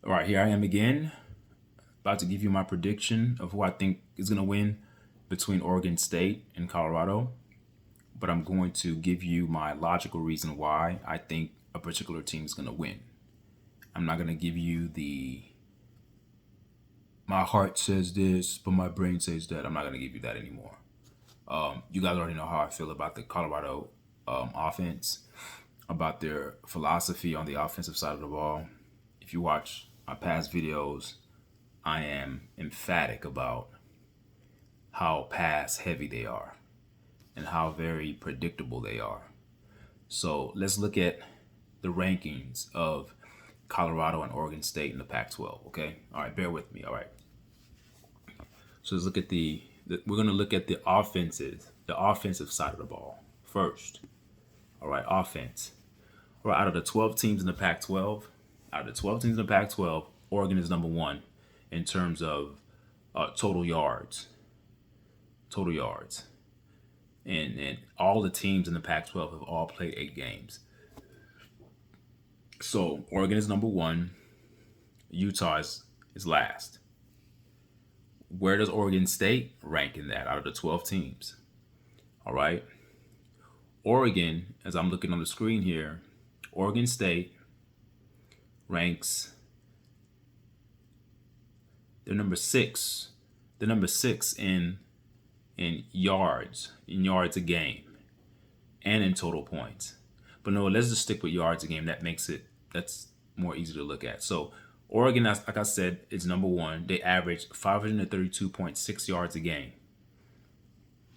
All right, here I am again, about to give you my prediction of who I think is going to win between Oregon State and Colorado. But I'm going to give you my logical reason why I think a particular team is going to win. I'm not going to give you the my heart says this, but my brain says that. I'm not going to give you that anymore. You guys already know how I feel about the Colorado offense, about their philosophy on the offensive side of the ball. If you watch my past videos, I am emphatic about how pass heavy they are and how very predictable they are. So let's look at the rankings of Colorado and Oregon State in the Pac-12. Okay, all right, bear with me. All right, so let's look at we're going to look at the offensive side of the ball first. All right, offense. All right, out of the 12 teams in the Pac-12, Oregon is number one in terms of total yards. And all the teams in the Pac-12 have all played 8 games. So Oregon is number one. Utah is last. Where does Oregon State rank in that out of the 12 teams? All right. Oregon, as I'm looking on the screen here, Oregon State ranks, they're number 6. They're number 6 in yards a game, and in total points. But no, let's just stick with yards a game. That's more easy to look at. So Oregon, like I said, is number one. They average 532.6 yards a game.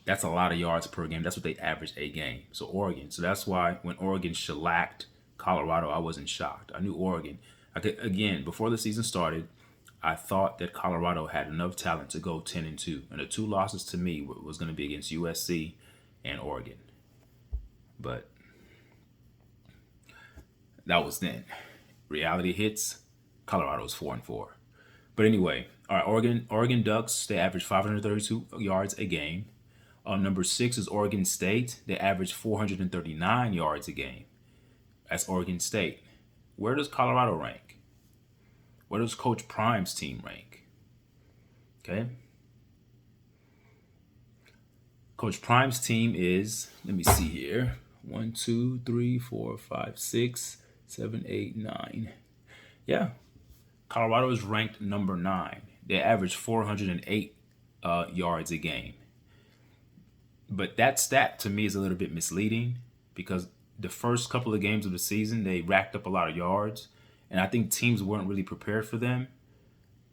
That's a lot of yards per game. That's what they average a game. So Oregon. So that's why when Oregon shellacked Colorado, I wasn't shocked. I knew Oregon. Again, before the season started, I thought that Colorado had enough talent to go 10-2, and the 2 losses to me was going to be against USC and Oregon. But that was then. Reality hits. Colorado's 4-4. But anyway, all right. Oregon Ducks. They average 532 yards a game. Number 6 is Oregon State. They average 439 yards a game. That's Oregon State. Where does Colorado rank? Where does Coach Prime's team rank? Okay. Coach Prime's team is, let me see here, 1, 2, 3, 4, 5, 6, 7, 8, 9. Yeah. Colorado is ranked number 9. They average 408 yards a game. But that stat to me is a little bit misleading because the first couple of games of the season, they racked up a lot of yards. And I think teams weren't really prepared for them.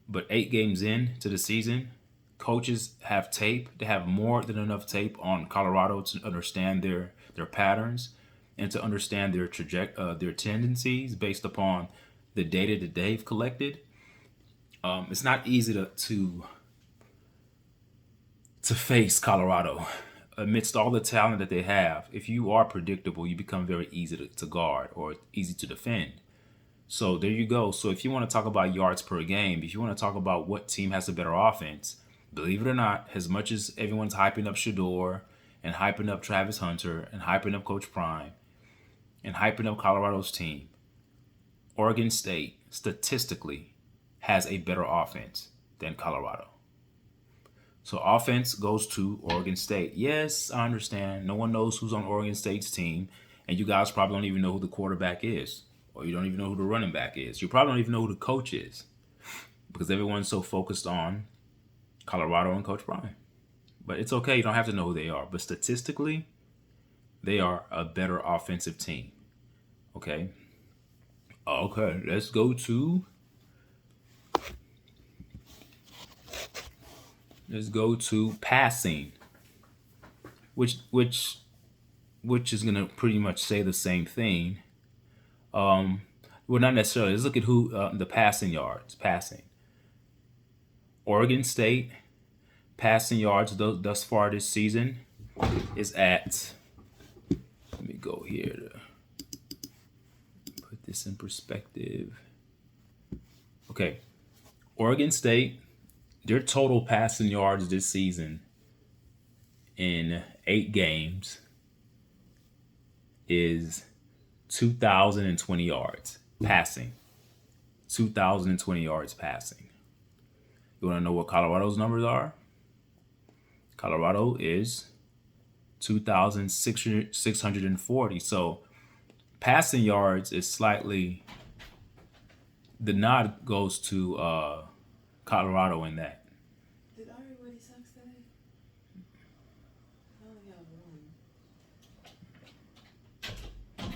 But 8 games into the season, coaches have tape. They have more than enough tape on Colorado to understand their patterns and to understand their tendencies based upon the data that they've collected. It's not easy to face Colorado. Amidst all the talent that they have, if you are predictable, you become very easy to guard or easy to defend. So there you go. So if you want to talk about yards per game, if you want to talk about what team has a better offense, believe it or not, as much as everyone's hyping up Shedeur and hyping up Travis Hunter and hyping up Coach Prime and hyping up Colorado's team, Oregon State statistically has a better offense than Colorado. So offense goes to Oregon State. Yes, I understand. No one knows who's on Oregon State's team, and you guys probably don't even know who the quarterback is, or you don't even know who the running back is. You probably don't even know who the coach is because everyone's so focused on Colorado and Coach Prime. But it's okay. You don't have to know who they are. But statistically, they are a better offensive team. Okay? Okay, let's go to passing, which is gonna pretty much say the same thing. Well, not necessarily. Let's look at who the passing yards. Passing. Oregon State passing yards thus far this season is at. Let me go here to put this in perspective. Okay, Oregon State. Their total passing yards this season in 8 games is 2,020 yards passing. 2,020 yards passing. You want to know what Colorado's numbers are? Colorado is 2,640. So passing yards is slightly, the nod goes to Colorado in that. Did everybody sucks today? I only got one.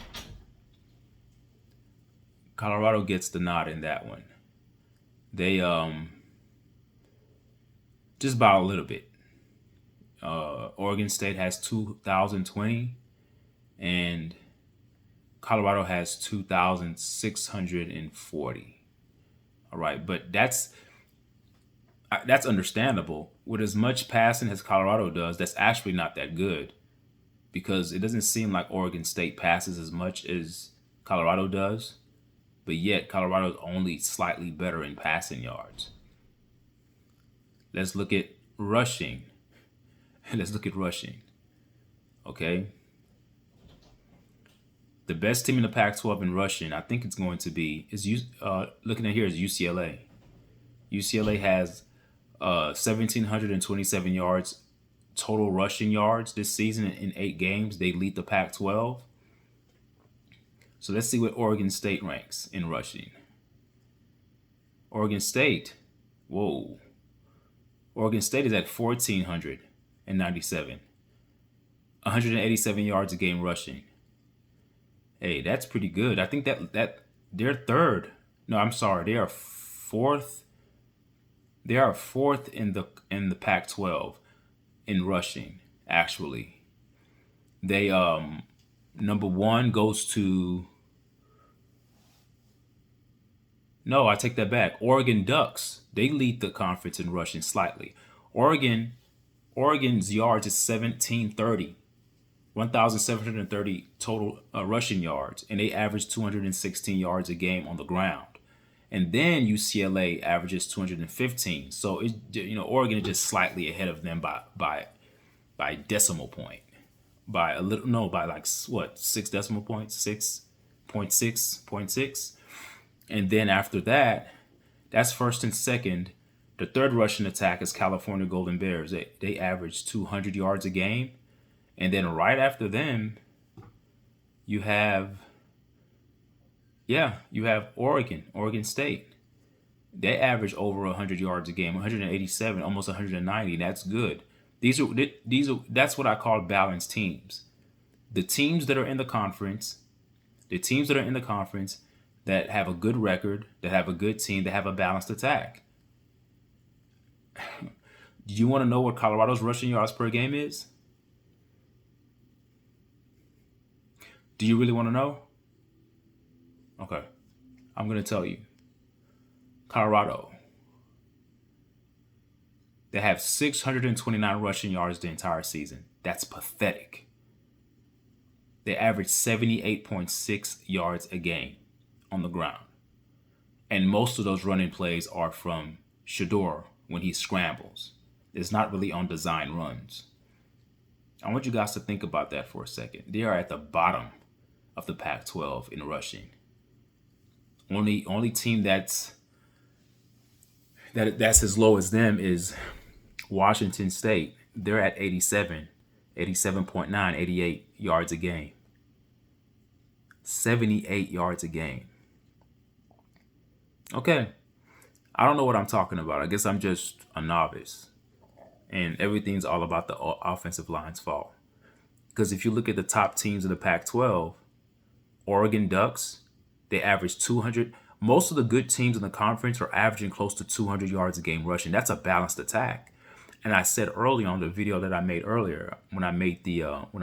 Colorado gets the nod in that one. They just by a little bit. Oregon State has 2,020 and Colorado has 2,640. All right, but that's understandable. With as much passing as Colorado does, that's actually not that good because it doesn't seem like Oregon State passes as much as Colorado does, but yet Colorado's only slightly better in passing yards. Let's look at rushing. Okay. The best team in the Pac-12 in rushing, I think it's going to be, looking at here is UCLA. UCLA has 1,727 yards total rushing yards this season in 8 games. They lead the Pac-12. So let's see what Oregon State ranks in rushing. Oregon State is at 1,497. 187 yards a game rushing. Hey, that's pretty good. I think that they're third. No, I'm sorry. They are fourth. They are fourth in the Pac-12 in rushing, actually. They number 1 goes to, no, I take that back. Oregon Ducks. They lead the conference in rushing slightly. Oregon's yards is 1,730. 1,730 total rushing yards, and they average 216 yards a game on the ground. And then UCLA averages 215. So Oregon is just slightly ahead of them by decimal point, by a little, no, by like what, 6 decimal points, 6.6. And then after that, that's first and second. The third rushing attack is California Golden Bears. They average 200 yards a game. And then right after them, you have Oregon State. They average over 100 yards a game, 187, almost 190. That's good. That's what I call balanced teams. The teams that are in the conference, that have a good record, that have a good team, that have a balanced attack. Do you want to know what Colorado's rushing yards per game is? Do you really want to know? Okay. I'm going to tell you. Colorado. They have 629 rushing yards the entire season. That's pathetic. They average 78.6 yards a game on the ground. And most of those running plays are from Shedeur when he scrambles. It's not really on design runs. I want you guys to think about that for a second. They are at the bottom of the Pac-12 in rushing. Only team that's as low as them is Washington State. They're at 87.9, 88 yards a game. 78 yards a game. Okay. I don't know what I'm talking about. I guess I'm just a novice. And everything's all about the offensive line's fault. Because if you look at the top teams in the Pac-12, Oregon Ducks, they average 200. Most of the good teams in the conference are averaging close to 200 yards a game rushing. That's a balanced attack. And I said earlier on the video that I made earlier, when I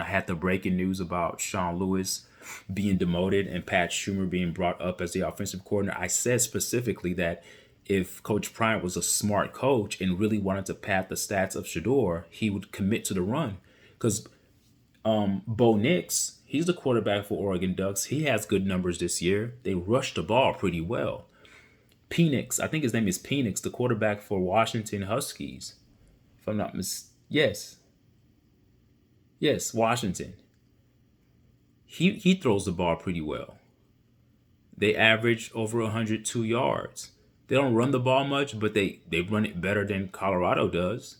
had the breaking news about Sean Lewis being demoted and Pat Schumer being brought up as the offensive coordinator, I said specifically that if Coach Bryant was a smart coach and really wanted to pad the stats of Shedeur, he would commit to the run. Because Bo Nix, he's the quarterback for Oregon Ducks. He has good numbers this year. They rushed the ball pretty well. Penix, I think his name is Penix, the quarterback for Washington Huskies. If I'm not yes, Washington. He throws the ball pretty well. They average over 102 yards. They don't run the ball much, but they run it better than Colorado does.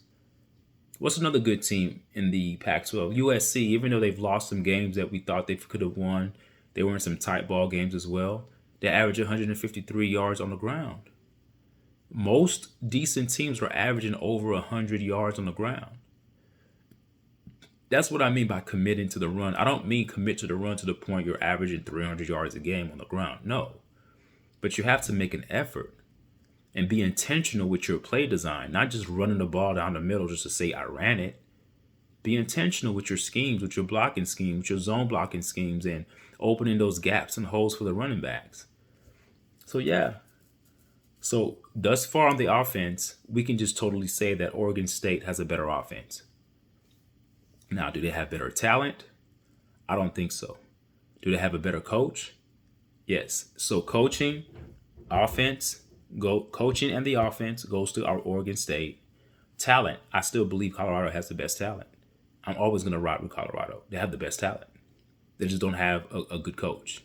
What's another good team in the Pac-12? USC, even though they've lost some games that we thought they could have won, they were in some tight ball games as well. They average 153 yards on the ground. Most decent teams are averaging over 100 yards on the ground. That's what I mean by committing to the run. I don't mean commit to the run to the point you're averaging 300 yards a game on the ground. No. But you have to make an effort and be intentional with your play design, not just running the ball down the middle just to say I ran it. Be intentional with your schemes, with your blocking schemes, with your zone blocking schemes, and opening those gaps and holes for the running backs. So, yeah. So, thus far on the offense, we can just totally say that Oregon State has a better offense. Now, do they have better talent? I don't think so. Do they have a better coach? Yes. So coaching and the offense goes to our Oregon State. Talent, I still believe Colorado has the best talent. I'm always going to ride with Colorado. They have the best talent. They just don't have a good coach.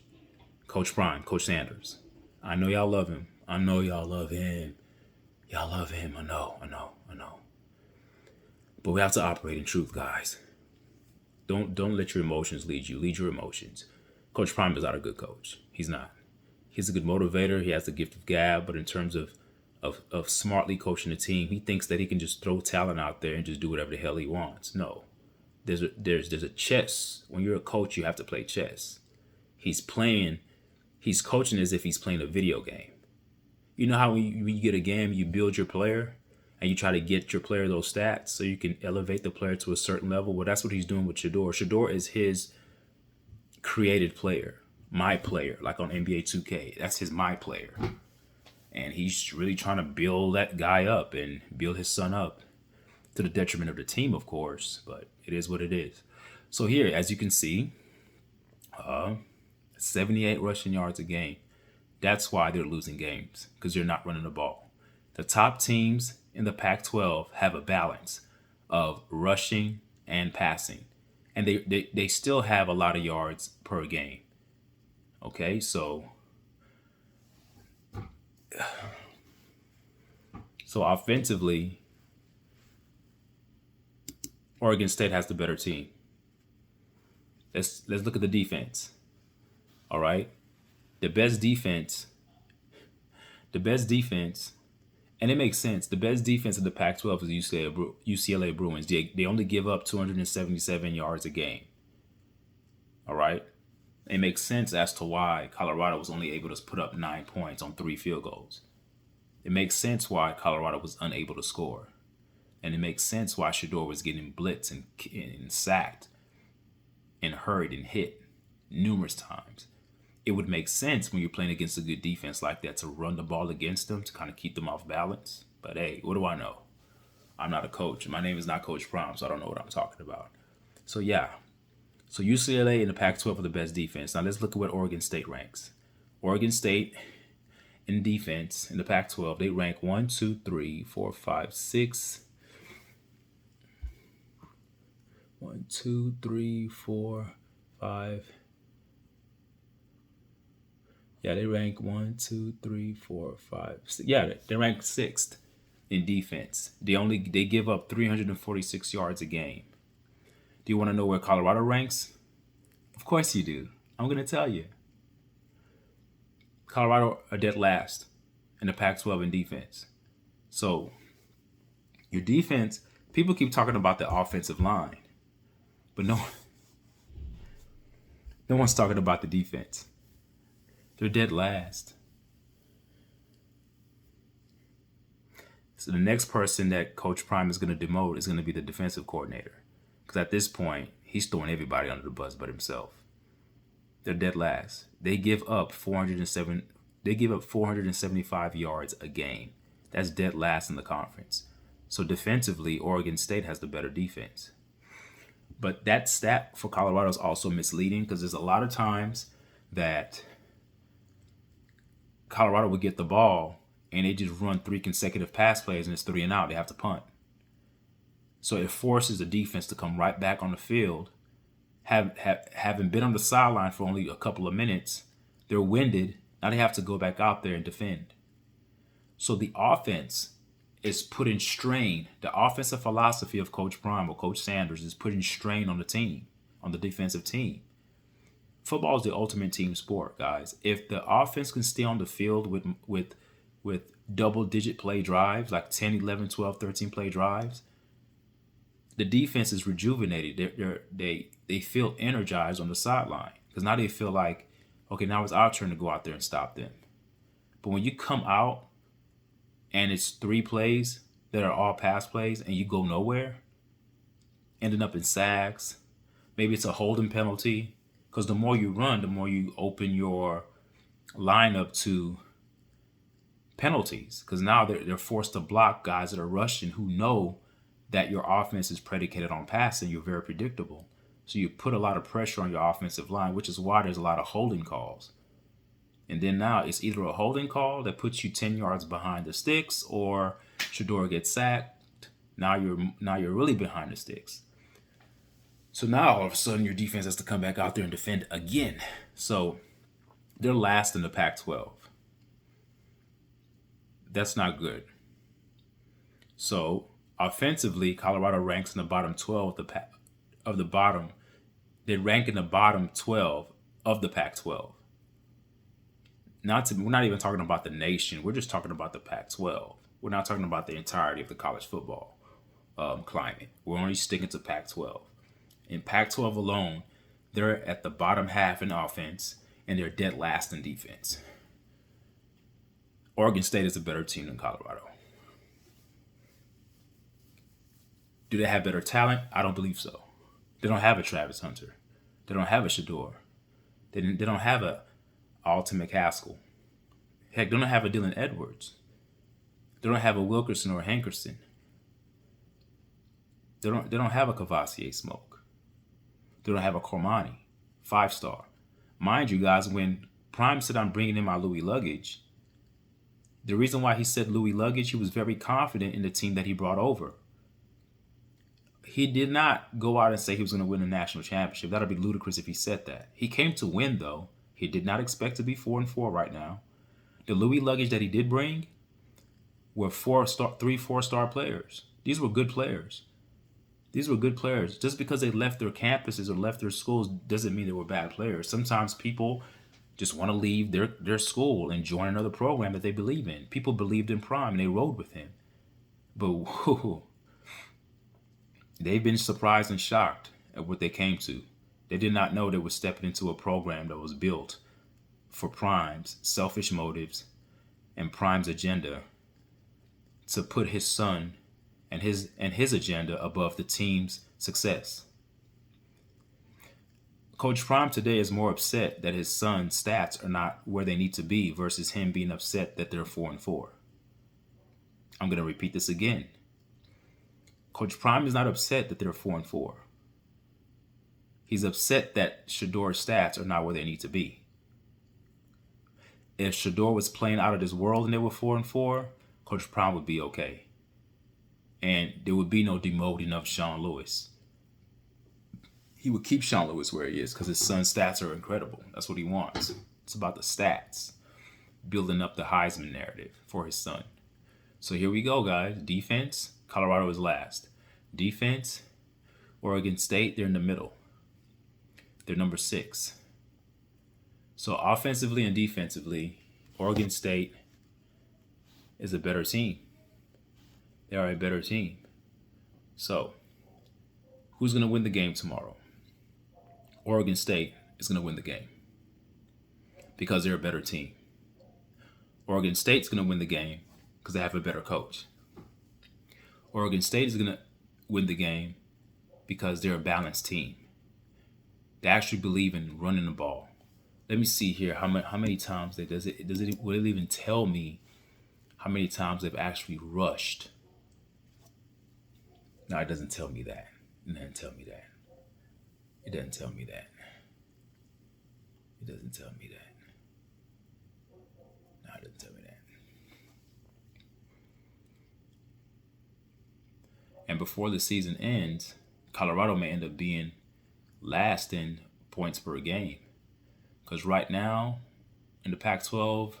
Coach Prime, Coach Sanders. I know y'all love him. I know y'all love him. Y'all love him. I know. But we have to operate in truth, guys. Don't let your emotions lead you. Lead your emotions. Coach Prime is not a good coach. He's not. He's a good motivator. He has the gift of gab. But in terms of smartly coaching a team, he thinks that he can just throw talent out there and just do whatever the hell he wants. No. There's a chess. When you're a coach, you have to play chess. He's coaching as if he's playing a video game. You know how when you get a game, you build your player and you try to get your player those stats so you can elevate the player to a certain level? Well, that's what he's doing with Shedeur. Shedeur is his created player, my player, like on NBA 2K. That's my player. And he's really trying to build that guy up and build his son up to the detriment of the team, of course. But it is what it is. So here, as you can see, 78 rushing yards a game. That's why they're losing games, because they're not running the ball. The top teams in the Pac-12 have a balance of rushing and passing. And they still have a lot of yards per game. Okay, so offensively, Oregon State has the better team. Let's look at the defense. All right. The best defense, and it makes sense. The best defense in the Pac-12 is UCLA Bruins. They only give up 277 yards a game. All right. It makes sense as to why Colorado was only able to put up 9 points on 3 field goals. It makes sense why Colorado was unable to score. And it makes sense why Shedeur was getting blitzed and sacked and hurried and hit numerous times. It would make sense when you're playing against a good defense like that to run the ball against them to kind of keep them off balance. But hey, what do I know? I'm not a coach. My name is not Coach Prime, so I don't know what I'm talking about. So yeah. So UCLA and the Pac-12 are the best defense. Now let's look at what Oregon State ranks. Oregon State in defense in the Pac-12, they rank 1, 2, 3, 4, 5, 6. 1, 2, 3, 4, 5. Yeah, they rank 1, 2, 3, 4, 5, 6. Yeah, they rank 6th in defense. They give up 346 yards a game. Do you want to know where Colorado ranks? Of course you do. I'm going to tell you. Colorado are dead last in the Pac-12 in defense. So your defense, people keep talking about the offensive line, but no one's talking about the defense. They're dead last. So the next person that Coach Prime is going to demote is going to be the defensive coordinator. Because at this point, he's throwing everybody under the bus but himself. They're dead last. They give up 475 yards a game. That's dead last in the conference. So defensively, Oregon State has the better defense. But that stat for Colorado is also misleading because there's a lot of times that Colorado would get the ball and they just run 3 consecutive pass plays and it's 3 and out. They have to punt. So it forces the defense to come right back on the field. Having been on the sideline for only a couple of minutes, they're winded. Now they have to go back out there and defend. So the offense is putting strain. The offensive philosophy of Coach Prime or Coach Sanders is putting strain on the team, on the defensive team. Football is the ultimate team sport, guys. If the offense can stay on the field with double-digit play drives, like 10, 11, 12, 13 play drives, the defense is rejuvenated. They feel energized on the sideline because now they feel like, okay, now it's our turn to go out there and stop them. But when you come out and it's 3 plays that are all pass plays and you go nowhere, ending up in sacks, maybe it's a holding penalty, because the more you run, the more you open your lineup to penalties, because now they're forced to block guys that are rushing who know that your offense is predicated on passing. You're very predictable. So you put a lot of pressure on your offensive line, which is why there's a lot of holding calls. And then now it's either a holding call that puts you 10 yards behind the sticks or Shedeur gets sacked. Now you're really behind the sticks. So now all of a sudden your defense has to come back out there and defend again. So they're last in the Pac-12. That's not good. So offensively, Colorado ranks in the bottom 12 of the bottom. They rank in the bottom 12 of the Pac-12. We're not even talking about the nation. We're just talking about the Pac-12. We're not talking about the entirety of the college football climate. We're only sticking to Pac-12. In Pac-12 alone, they're at the bottom half in offense, and they're dead last in defense. Oregon State is a better team than Colorado. Do they have better talent? I don't believe so. They don't have a Travis Hunter. They don't have a Shedeur. They don't have a Alton McCaskill. Heck, they don't have a Dylan Edwards. They don't have a Wilkerson or a Hankerson. They don't have a Cavassier Smoke. They don't have a Cormani, 5-star. Mind you, guys, when Prime said I'm bringing in my Louis luggage, the reason why he said Louis luggage, he was very confident in the team that he brought over. He did not go out and say he was going to win a national championship. That would be ludicrous if he said that. He came to win, though. He did not expect to be 4-4 right now. The Louis luggage that he did bring were 4-star players. These were good players. These were good players. Just because they left their campuses or left their schools doesn't mean they were bad players. Sometimes people just want to leave their school and join another program that they believe in. People believed in Prime and they rode with him. But whoo, they've been surprised and shocked at what they came to. They did not know they were stepping into a program that was built for Prime's selfish motives and Prime's agenda to put his son and his agenda above the team's success. Coach Prime today is more upset that his son's stats are not where they need to be versus him being upset that they're 4-4. I'm going to repeat this again. Coach Prime is not upset that they're 4-4. He's upset that Shedeur's stats are not where they need to be. If Shedeur was playing out of this world and they were 4-4, Coach Prime would be okay. And there would be no demoting of Sean Lewis. He would keep Sean Lewis where he is because his son's stats are incredible. That's what he wants. It's about the stats, building up the Heisman narrative for his son. So here we go, guys. Defense, Colorado is last. Defense, Oregon State, they're in the middle. They're number 6. So offensively and defensively, Oregon State is a better team. They are a better team. So, who's going to win the game tomorrow? Oregon State is going to win the game because they're a better team. Oregon State's going to win the game because they have a better coach. Oregon State is going to win the game because they're a balanced team. They actually believe in running the ball. Let me see here how many times will it even tell me how many times they've actually rushed? No, it doesn't tell me that. It doesn't tell me that. It doesn't tell me that. It doesn't tell me that. No, it doesn't tell me that. And before the season ends, Colorado may end up being last in points per game. Because right now, in the Pac-12,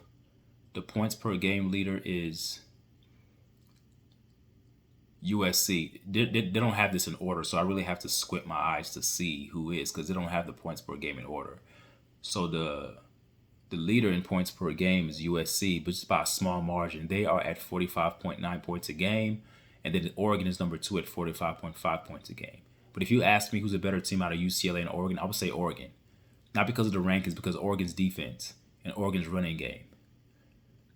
the points per game leader is USC. They don't have this in order, so I really have to squint my eyes to see who is, because they don't have the points per game in order. So the leader in points per game is USC, but just by a small margin. They are at 45.9 points a game, and then Oregon is number 2 at 45.5 points a game. But if you ask me who's a better team out of UCLA and Oregon, I would say Oregon. Not because of the rankings, because of Oregon's defense and Oregon's running game.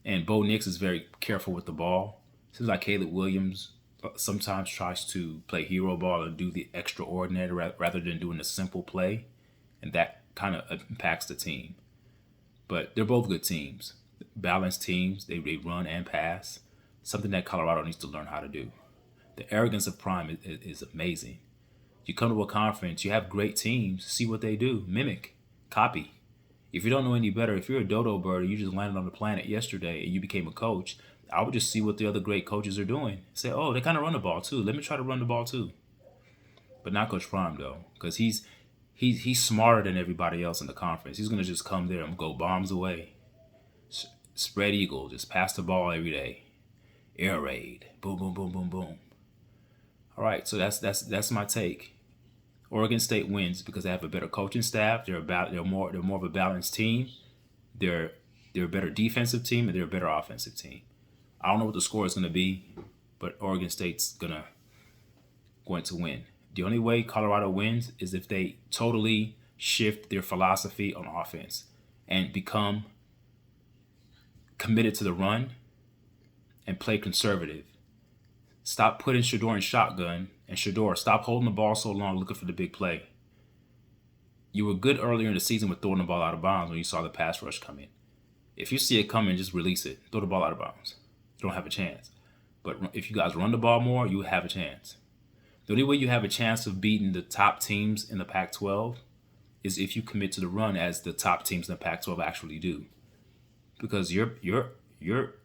And Bo Nix is very careful with the ball. Seems like Caleb Williams sometimes tries to play hero ball and do the extraordinary rather than doing a simple play. And that kind of impacts the team. But they're both good teams. Balanced teams. They run and pass. Something that Colorado needs to learn how to do. The arrogance of Prime is amazing. You come to a conference, you have great teams, see what they do. Mimic. Copy. If you don't know any better, if you're a dodo bird and you just landed on the planet yesterday and you became a coach, I would just see what the other great coaches are doing. Say, oh, they kind of run the ball too. Let me try to run the ball too. But not Coach Prime, though, because he's smarter than everybody else in the conference. He's going to just come there and go bombs away. Spread eagle, just pass the ball every day. Air raid. Boom, boom, boom, boom, boom. All right, so that's my take. Oregon State wins because they have a better coaching staff. They're more of a balanced team. They're a better defensive team, and they're a better offensive team. I don't know what the score is going to be, but Oregon State's going to win. The only way Colorado wins is if they totally shift their philosophy on offense and become committed to the run and play conservative. Stop putting Shedeur in shotgun, and Shedeur, stop holding the ball so long looking for the big play. You were good earlier in the season with throwing the ball out of bounds when you saw the pass rush come in. If you see it coming, just release it. Throw the ball out of bounds. You don't have a chance. But if you guys run the ball more, you have a chance. The only way you have a chance of beating the top teams in the Pac-12 is if you commit to the run as the top teams in the Pac-12 actually do. Because your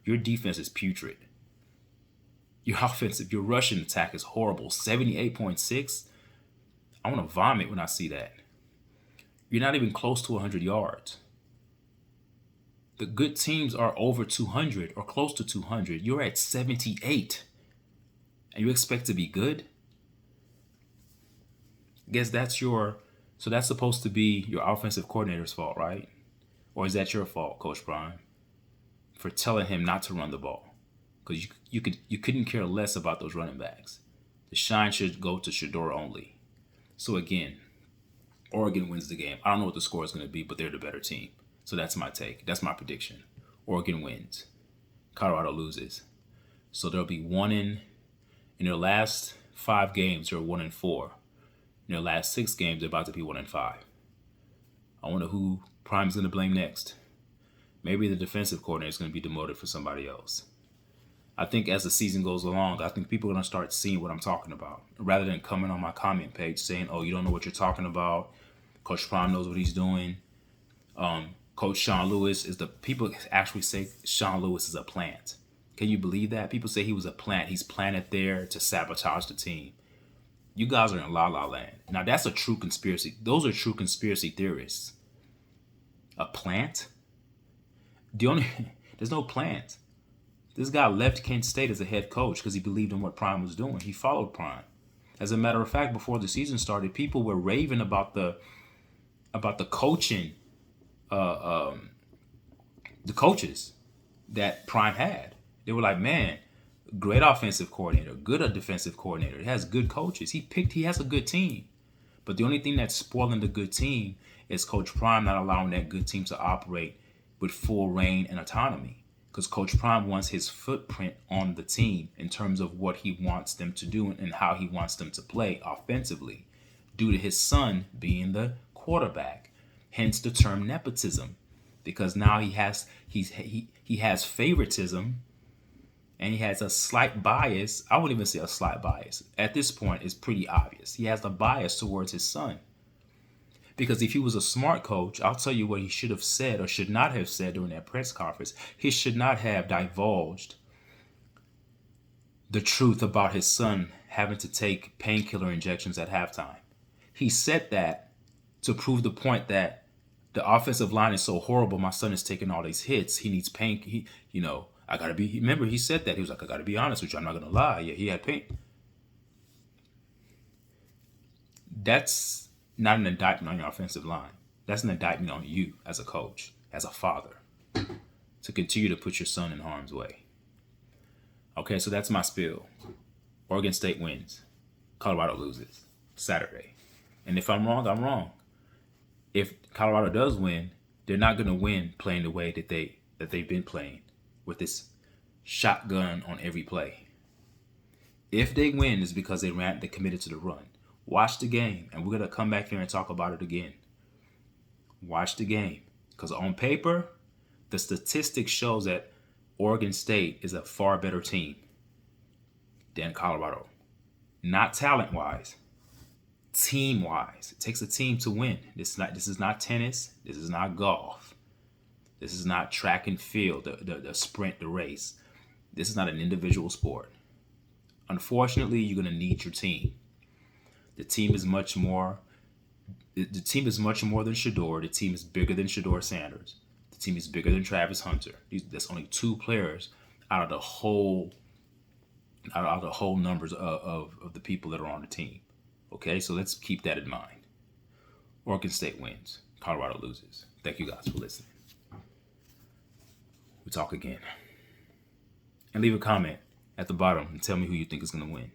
defense is putrid. Your offensive, your rushing attack is horrible. 78.6. I want to vomit when I see that. You're not even close to 100 yards. The good teams are over 200 or close to 200. You're at 78. And you expect to be good? I guess that's supposed to be your offensive coordinator's fault, right? Or is that your fault, Coach Prime, for telling him not to run the ball? Because you couldn't care less about those running backs. The shine should go to Shedeur only. So again, Oregon wins the game. I don't know what the score is going to be, but they're the better team. So that's my take. That's my prediction. Oregon wins. Colorado loses. So there'll be in their last 5 games, they're 1-4. In their last 6 games, they're about to be 1-5. I wonder who Prime's going to blame next. Maybe the defensive coordinator is going to be demoted for somebody else. I think as the season goes along, I think people are going to start seeing what I'm talking about. Rather than coming on my comment page saying, oh, you don't know what you're talking about. Coach Prime knows what he's doing. Coach Sean Lewis people actually say Sean Lewis is a plant. Can you believe that? People say he was a plant. He's planted there to sabotage the team. You guys are in la la land. Now that's a true conspiracy. Those are true conspiracy theorists. A plant? There's no plant. This guy left Kent State as a head coach because he believed in what Prime was doing. He followed Prime. As a matter of fact, before the season started, people were raving about the coaching, the coaches that Prime had. They were like, man, great offensive coordinator, good defensive coordinator. He has good coaches. He has a good team. But the only thing that's spoiling the good team is Coach Prime not allowing that good team to operate with full reign and autonomy. Because Coach Prime wants his footprint on the team in terms of what he wants them to do and how he wants them to play offensively, due to his son being the quarterback. Hence the term nepotism, because now he has favoritism, and he has a slight bias. I wouldn't even say a slight bias. At this point, it's pretty obvious. He has a bias towards his son. Because if he was a smart coach, I'll tell you what he should have said or should not have said during that press conference. He should not have divulged the truth about his son having to take painkiller injections at halftime. He said that to prove the point that The offensive line is so horrible. My son is taking all these hits. He needs pain. I gotta be. Remember, he said that he was like, I gotta be honest with you. I'm not gonna lie. Yeah, he had pain. That's not an indictment on your offensive line. That's an indictment on you as a coach, as a father, to continue to put your son in harm's way. Okay, so that's my spiel. Oregon State wins. Colorado loses Saturday. And if I'm wrong, I'm wrong. If Colorado does win, they're not going to win playing the way that they've been playing, with this shotgun on every play. If they win, it's because they committed to the run. Watch the game, and we're going to come back here and talk about it again. Watch the game, because on paper, the statistics shows that Oregon State is a far better team than Colorado. Not talent-wise, team-wise. It takes a team to win. This is not tennis. This is not golf. This is not track and field, the sprint, the race. This is not an individual sport. Unfortunately, you're going to need your team. The team is much more. The team is much more than Shedeur. The team is bigger than Shedeur Sanders. The team is bigger than Travis Hunter. That's only two players out of the whole numbers of the people that are on the team. Okay, so let's keep that in mind. Oregon State wins. Colorado loses. Thank you guys for listening. We'll talk again. And leave a comment at the bottom and tell me who you think is going to win.